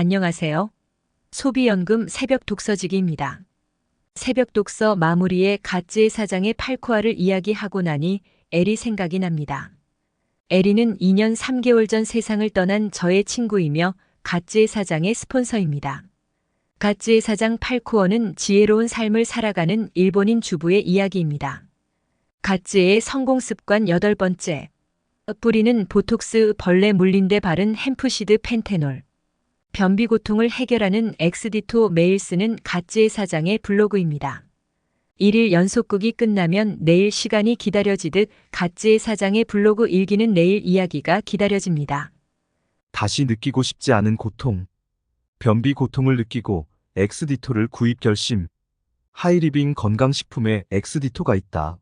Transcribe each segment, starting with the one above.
안녕하세요. 소비연금 새벽 독서지기입니다. 새벽 독서 마무리에 갓즈의 사장의 팔코아를 이야기하고 나니 에리 생각이 납니다. 에리는 2년 3개월 전 세상을 떠난 저의 친구이며 갓즈의 사장의 스폰서입니다. 갓즈의 사장 팔코어는 지혜로운 삶을 살아가는 일본인 주부의 이야기입니다. 갓즈의 성공 습관 8번째. 뿌리는 보톡스, 벌레 물린 데 바른 햄프시드 펜테놀. 변비 고통을 해결하는 엑스디토 매일 쓰는 갓즈의 사장의 블로그입니다. 1일 연속극이 끝나면 내일 시간이 기다려지듯 갓즈의 사장의 블로그 일기는 내일 이야기가 기다려집니다. 다시 느끼고 싶지 않은 고통. 변비 고통을 느끼고 엑스디토를 구입 결심. 하이리빙 건강식품에 엑스디토가 있다.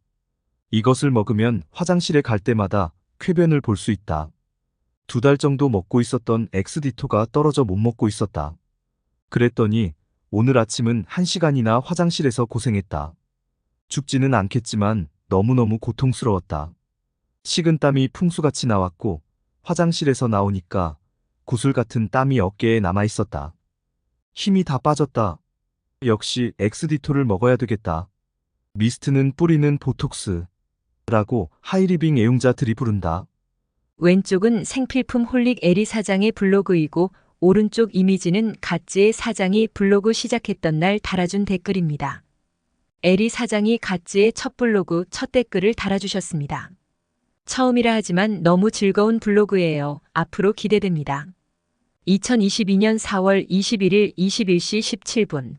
이것을 먹으면 화장실에 갈 때마다 쾌변을 볼 수 있다. 2달 정도 먹고 있었던 엑스디토가 떨어져 못 먹고 있었다. 그랬더니 오늘 아침은 1시간이나 화장실에서 고생했다. 죽지는 않겠지만 너무너무 고통스러웠다. 식은땀이 풍수같이 나왔고 화장실에서 나오니까 구슬 같은 땀이 어깨에 남아 있었다. 힘이 다 빠졌다. 역시 엑스디토를 먹어야 되겠다. 미스트는 뿌리는 보톡스. 라고 하이리빙 애용자들이 부른다. 왼쪽은 생필품 홀릭 에리 사장의 블로그이고 오른쪽 이미지는 갓즈의 사장이 블로그 시작했던 날 달아준 댓글입니다. 에리 사장이 갓즈의 첫 블로그 첫 댓글을 달아주셨습니다. 처음이라 하지만 너무 즐거운 블로그예요. 앞으로 기대됩니다. 2022년 4월 21일 21시 17분.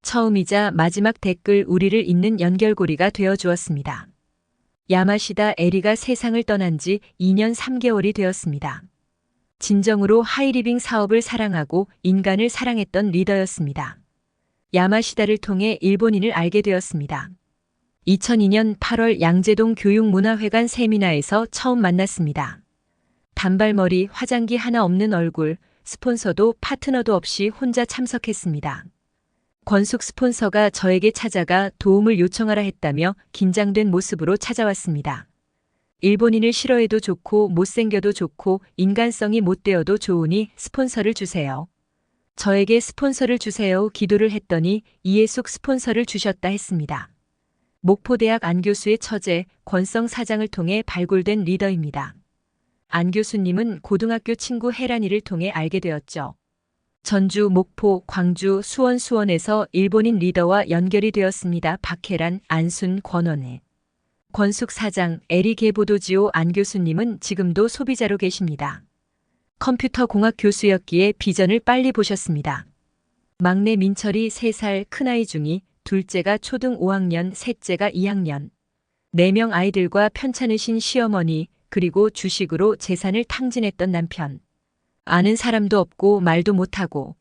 처음이자 마지막 댓글 우리를 잇는 연결고리가 되어 주었습니다. 야마시다 에리가 세상을 떠난 지 2년 3개월이 되었습니다. 진정으로 하이리빙 사업을 사랑하고 인간을 사랑했던 리더였습니다. 야마시다를 통해 일본인을 알게 되었습니다. 2002년 8월 양재동 교육문화회관 세미나에서 처음 만났습니다. 단발머리, 화장기 하나 없는 얼굴, 스폰서도 파트너도 없이 혼자 참석했습니다. 권숙 스폰서가 저에게 찾아가 도움을 요청하라 했다며 긴장된 모습으로 찾아왔습니다. 일본인을 싫어해도 좋고 못생겨도 좋고 인간성이 못되어도 좋으니 스폰서를 주세요. 저에게 스폰서를 주세요 기도를 했더니 이해숙 스폰서를 주셨다 했습니다. 목포대학 안 교수의 처제 권성 사장을 통해 발굴된 리더입니다. 안 교수님은 고등학교 친구 혜란이를 통해 알게 되었죠. 전주, 목포, 광주, 수원에서 일본인 리더와 연결이 되었습니다. 박혜란, 안순, 권원혜. 권숙 사장, 에리 게보도지오 안 교수님은 지금도 소비자로 계십니다. 컴퓨터 공학 교수였기에 비전을 빨리 보셨습니다. 막내 민철이 3살 큰아이 중이 둘째가 초등 5학년, 셋째가 2학년. 4명 아이들과 편찮으신 시어머니, 그리고 주식으로 재산을 탕진했던 남편. 아는 사람도 없고 말도 못하고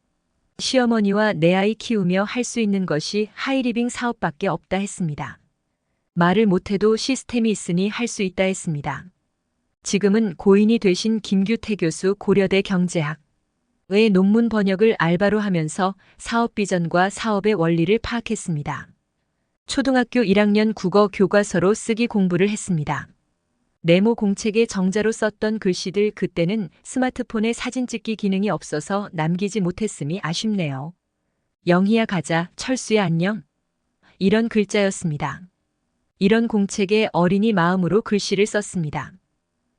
시어머니와 내 아이 키우며 할 수 있는 것이 하이리빙 사업밖에 없다 했습니다. 말을 못해도 시스템이 있으니 할 수 있다 했습니다. 지금은 고인이 되신 김규태 교수 고려대 경제학의 논문 번역을 알바로 하면서 사업 비전과 사업의 원리를 파악했습니다. 초등학교 1학년 국어 교과서로 쓰기 공부를 했습니다. 네모 공책에 정자로 썼던 글씨들 그때는 스마트폰에 사진 찍기 기능이 없어서 남기지 못했음이 아쉽네요. 영희야 가자, 철수야 안녕. 이런 글자였습니다. 이런 공책에 어린이 마음으로 글씨를 썼습니다.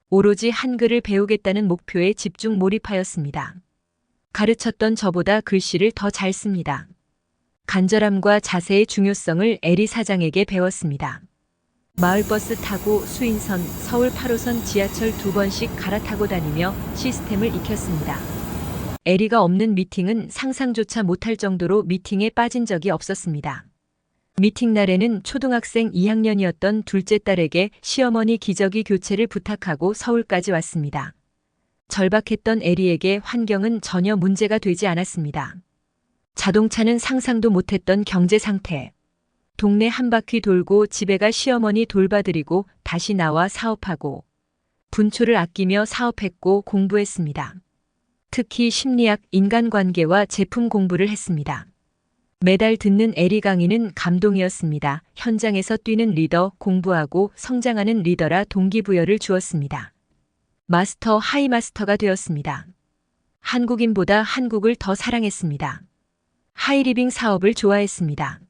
오로지 한글을 배우겠다는 목표에 집중 몰입하였습니다. 가르쳤던 저보다 글씨를 더 잘 씁니다. 간절함과 자세의 중요성을 에리 사장에게 배웠습니다. 마을버스 타고 수인선, 서울 8호선 지하철 2번씩 갈아타고 다니며 시스템을 익혔습니다. 에리가 없는 미팅은 상상조차 못할 정도로 미팅에 빠진 적이 없었습니다. 미팅 날에는 초등학생 2학년이었던 둘째 딸에게 시어머니 기저귀 교체를 부탁하고 서울까지 왔습니다. 절박했던 에리에게 환경은 전혀 문제가 되지 않았습니다. 자동차는 상상도 못했던 경제 상태. 동네 한 바퀴 돌고 집에 가 시어머니 돌봐드리고 다시 나와 사업하고 분초를 아끼며 사업했고 공부했습니다. 특히 심리학, 인간관계와 제품 공부를 했습니다. 매달 듣는 에리 강의는 감동이었습니다. 현장에서 뛰는 리더, 공부하고 성장하는 리더라 동기부여를 주었습니다. 마스터, 하이마스터가 되었습니다. 한국인보다 한국을 더 사랑했습니다. 하이리빙 사업을 좋아했습니다.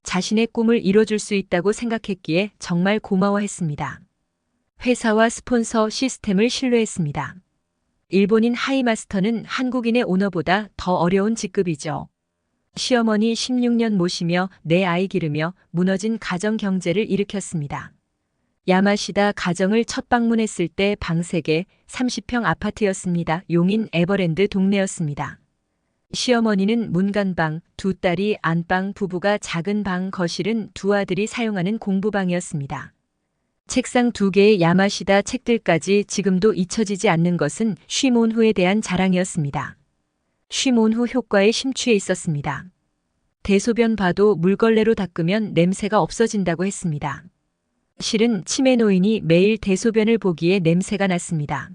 자신의 꿈을 이뤄줄 수 있다고 생각했기에 정말 고마워했습니다. 회사와 스폰서 시스템을 신뢰했습니다. 일본인 하이마스터는 한국인의 오너보다 더 어려운 직급이죠. 시어머니 16년 모시며 내 아이 기르며 무너진 가정 경제를 일으켰습니다. 야마시다 가정을 첫 방문했을 때 방 3개, 30평 아파트였습니다. 용인 에버랜드 동네였습니다. 시어머니는 문간방, 2딸이 안방, 부부가 작은 방, 거실은 2아들이 사용하는 공부방이었습니다. 책상 2개의 야마시다 책들까지 지금도 잊혀지지 않는 것은 쉬몬후에 대한 자랑이었습니다. 쉬몬후 효과에 심취해 있었습니다. 대소변 봐도 물걸레로 닦으면 냄새가 없어진다고 했습니다. 실은 치매 노인이 매일 대소변을 보기에 냄새가 났습니다.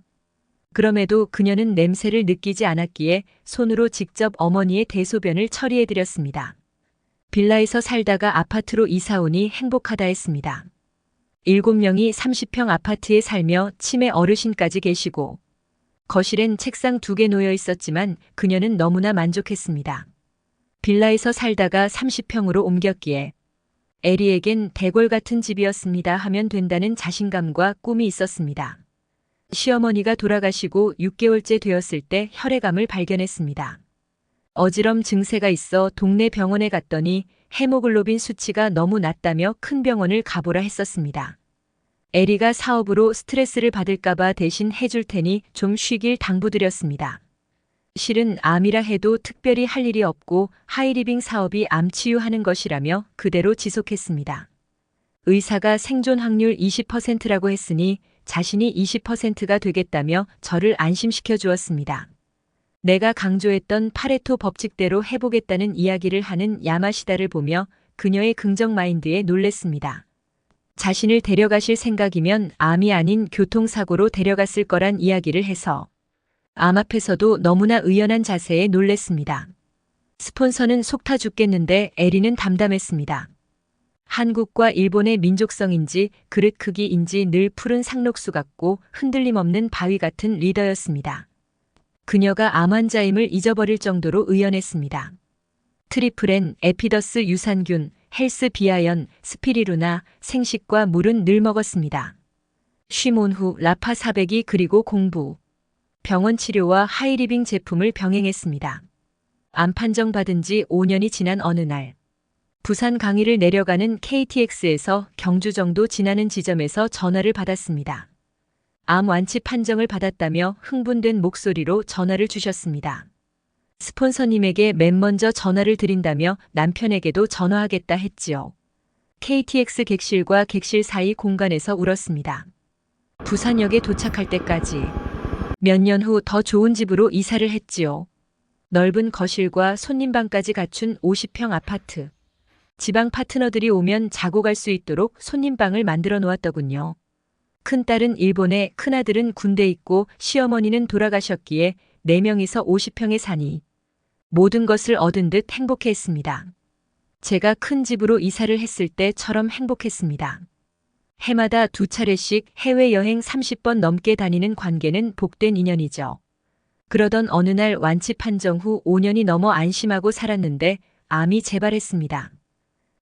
그럼에도 그녀는 냄새를 느끼지 않았기에 손으로 직접 어머니의 대소변을 처리해드렸습니다. 빌라에서 살다가 아파트로 이사 오니 행복하다 했습니다. 7명이 30평 아파트에 살며 치매 어르신까지 계시고 거실엔 책상 2개 놓여 있었지만 그녀는 너무나 만족했습니다. 빌라에서 살다가 30평으로 옮겼기에 에리에겐 대궐 같은 집이었습니다 하면 된다는 자신감과 꿈이 있었습니다. 시어머니가 돌아가시고 6개월째 되었을 때 혈액암을 발견했습니다. 어지럼 증세가 있어 동네 병원에 갔더니 헤모글로빈 수치가 너무 낮다며 큰 병원을 가보라 했었습니다. 에리가 사업으로 스트레스를 받을까봐 대신 해줄 테니 좀 쉬길 당부드렸습니다. 실은 암이라 해도 특별히 할 일이 없고 하이리빙 사업이 암 치유하는 것이라며 그대로 지속했습니다. 의사가 생존 확률 20%라고 했으니 자신이 20%가 되겠다며 저를 안심시켜 주었습니다. 내가 강조했던 파레토 법칙대로 해보겠다는 이야기를 하는 야마시다를 보며 그녀의 긍정 마인드에 놀랬습니다. 자신을 데려가실 생각이면 암이 아닌 교통사고로 데려갔을 거란 이야기를 해서 암 앞에서도 너무나 의연한 자세에 놀랬습니다. 스폰서는 속 타 죽겠는데 에리는 담담했습니다. 한국과 일본의 민족성인지 그릇 크기인지 늘 푸른 상록수 같고 흔들림 없는 바위 같은 리더였습니다. 그녀가 암 환자임을 잊어버릴 정도로 의연했습니다. 트리플엔, 에피더스 유산균, 헬스 비아연, 스피리루나, 생식과 물은 늘 먹었습니다. 쉬몬후, 라파 400이 그리고 공부, 병원 치료와 하이리빙 제품을 병행했습니다. 암 판정 받은 지 5년이 지난 어느 날 부산 강의를 내려가는 KTX에서 경주 정도 지나는 지점에서 전화를 받았습니다. 암 완치 판정을 받았다며 흥분된 목소리로 전화를 주셨습니다. 스폰서님에게 맨 먼저 전화를 드린다며 남편에게도 전화하겠다 했지요. KTX 객실과 객실 사이 공간에서 울었습니다. 부산역에 도착할 때까지 몇 년 후 더 좋은 집으로 이사를 했지요. 넓은 거실과 손님방까지 갖춘 50평 아파트. 지방 파트너들이 오면 자고 갈 수 있도록 손님방을 만들어 놓았더군요. 큰딸은 일본에, 큰아들은 군대 있고 시어머니는 돌아가셨기에 4명이서 50평에 사니 모든 것을 얻은 듯 행복해했습니다. 제가 큰 집으로 이사를 했을 때처럼 행복했습니다. 해마다 2차례씩 해외여행 30번 넘게 다니는 관계는 복된 인연이죠. 그러던 어느 날 완치 판정 후 5년이 넘어 안심하고 살았는데 암이 재발했습니다.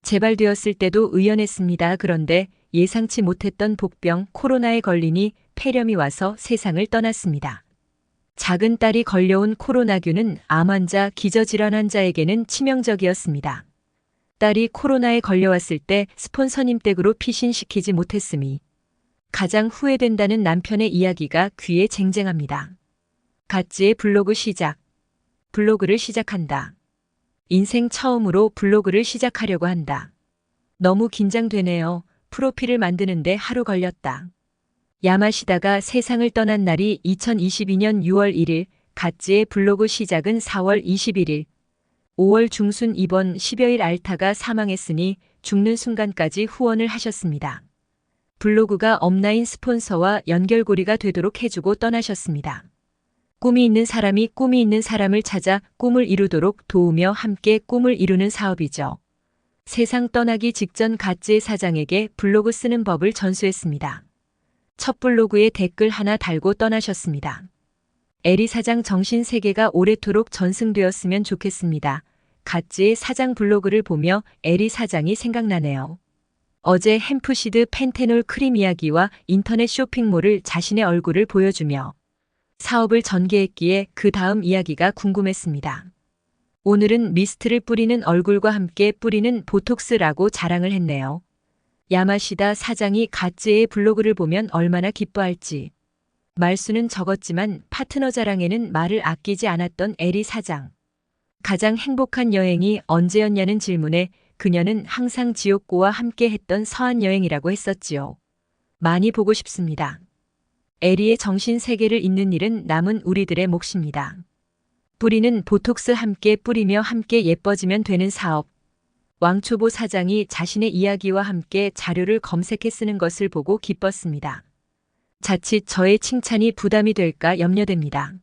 재발되었을 때도 의연했습니다. 그런데 예상치 못했던 복병 코로나에 걸리니 폐렴이 와서 세상을 떠났습니다. 작은 딸이 걸려온 코로나균은 암 환자, 기저질환 환자에게는 치명적이었습니다. 딸이 코로나에 걸려왔을 때 스폰서님 댁으로 피신시키지 못했음이 가장 후회된다는 남편의 이야기가 귀에 쟁쟁합니다. 갓지의 블로그 시작. 블로그를 시작한다. 인생 처음으로 블로그를 시작하려고 한다. 너무 긴장되네요. 프로필을 만드는데 하루 걸렸다. 야마시다가 세상을 떠난 날이 2022년 6월 1일, 갓지의 블로그 시작은 4월 21일. 5월 중순 이번 10여일 알타가 사망했으니 죽는 순간까지 후원을 하셨습니다. 블로그가 업라인 스폰서와 연결고리가 되도록 해주고 떠나셨습니다. 꿈이 있는 사람이 꿈이 있는 사람을 찾아 꿈을 이루도록 도우며 함께 꿈을 이루는 사업이죠. 세상 떠나기 직전 갓지의 사장에게 블로그 쓰는 법을 전수했습니다. 첫 블로그에 댓글 하나 달고 떠나셨습니다. 에리 사장 정신 세계가 오래도록 전승되었으면 좋겠습니다. 갓지의 사장 블로그를 보며 에리 사장이 생각나네요. 어제 햄프시드 펜테놀 크림 이야기와 인터넷 쇼핑몰을 자신의 얼굴을 보여주며 사업을 전개했기에 그 다음 이야기가 궁금했습니다. 오늘은 미스트를 뿌리는 얼굴과 함께 뿌리는 보톡스라고 자랑을 했네요. 야마시다 사장이 갓지의 블로그를 보면 얼마나 기뻐할지. 말수는 적었지만 파트너 자랑에는 말을 아끼지 않았던 에리 사장. 가장 행복한 여행이 언제였냐는 질문에 그녀는 항상 지옥고와 함께 했던 서한 여행이라고 했었지요. 많이 보고 싶습니다. 에리의 정신 세계를 잇는 일은 남은 우리들의 몫입니다. 뿌리는 보톡스 함께 뿌리며 함께 예뻐지면 되는 사업. 왕초보 사장이 자신의 이야기와 함께 자료를 검색해 쓰는 것을 보고 기뻤습니다. 자칫 저의 칭찬이 부담이 될까 염려됩니다.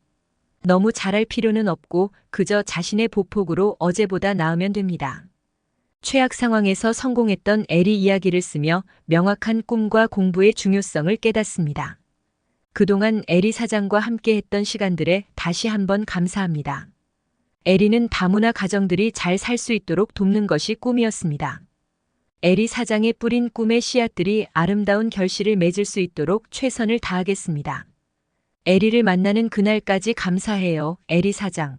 너무 잘할 필요는 없고 그저 자신의 보폭으로 어제보다 나으면 됩니다. 최악 상황에서 성공했던 에리 이야기를 쓰며 명확한 꿈과 공부의 중요성을 깨닫습니다. 그동안 에리 사장과 함께했던 시간들에 다시 한번 감사합니다. 에리는 다문화 가정들이 잘 살 수 있도록 돕는 것이 꿈이었습니다. 에리 사장의 뿌린 꿈의 씨앗들이 아름다운 결실을 맺을 수 있도록 최선을 다하겠습니다. 에리를 만나는 그날까지 감사해요, 에리 사장.